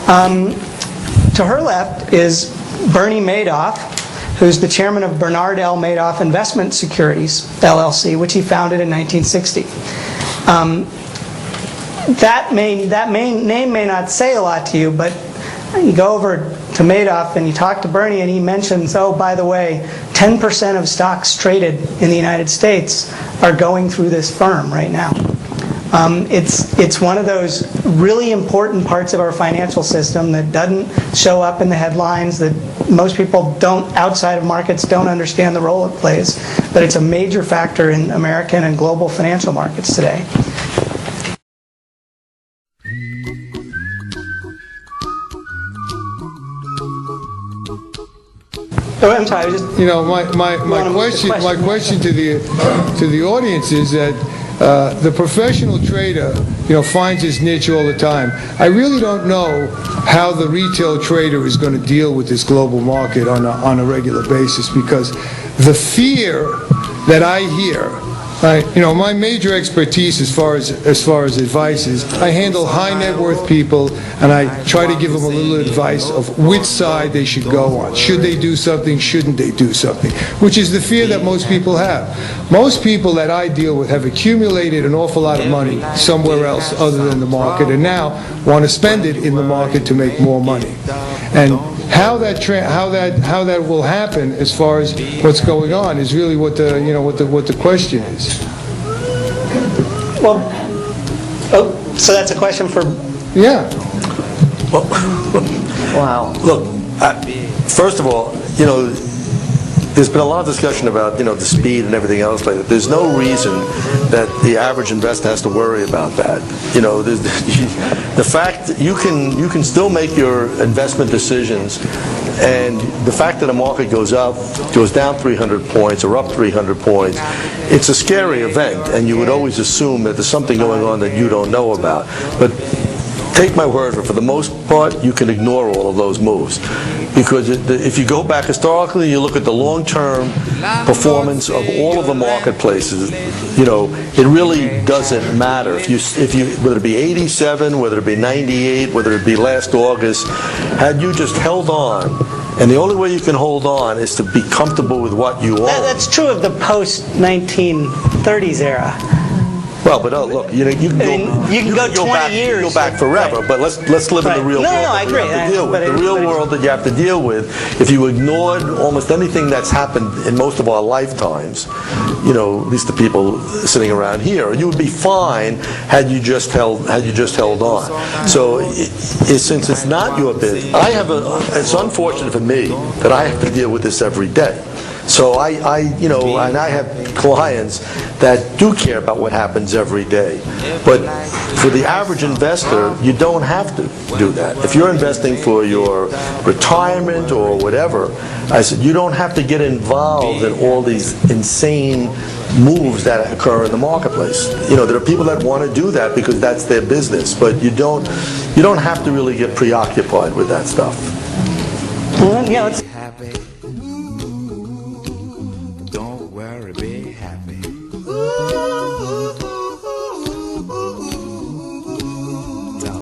To her left is Bernie Madoff, who's the chairman of Bernard L. Madoff Investment Securities, LLC, which he founded in 1960. That name may not say a lot to you, but you go over to Madoff and you talk to Bernie and he mentions, oh, by the way, 10% of stocks traded in the United States are going through this firm right now. It's one of those really important parts of our financial system that doesn't show up in the headlines, that most people outside of markets don't understand the role it plays, but it's a major factor in American and global financial markets today. Oh, I'm sorry. My question to the audience is that the professional trader, finds his niche all the time. I really don't know how the retail trader is going to deal with this global market on a regular basis, because the fear that I hear. My major expertise as far as advice is I handle high net worth people and I try to give them a little advice of which side they should go on. Should they do something? Shouldn't they do something? Which is the fear that most people have. Most people that I deal with have accumulated an awful lot of money somewhere else other than the market and now want to spend it in the market to make more money. And how that will happen as far as what's going on is really what the question is. Well, so that's a question for... Yeah. Well, wow. Look, first of all, there's been a lot of discussion about, the speed and everything else like that. There's no reason that the average investor has to worry about that. The fact that you can still make your investment decisions, and the fact that a market goes up, goes down 300 points or up 300 points, it's a scary event, and you would always assume that there's something going on that you don't know about. But take my word for the most part, you can ignore all of those moves. Because if you go back historically, you look at the long-term performance of all of the marketplaces, it really doesn't matter. If you whether it be 87, whether it be 98, whether it be last August, had you just held on, and the only way you can hold on is to be comfortable with what you own. That's true of the post-1930s era. Well, but look, you can go 20 years. You go back forever, right. But let's live in the real world. No, I agree. The real world that you have to deal with. If you ignored almost anything that's happened in most of our lifetimes, at least the people sitting around here, you would be fine had you just held on. So since it's not your business, it's unfortunate for me that I have to deal with this every day. So and I have clients that do care about what happens every day. But for the average investor, you don't have to do that. If you're investing for your retirement or whatever, I said, you don't have to get involved in all these insane moves that occur in the marketplace. There are people that want to do that because that's their business, but you don't have to really get preoccupied with that stuff. Yeah, let's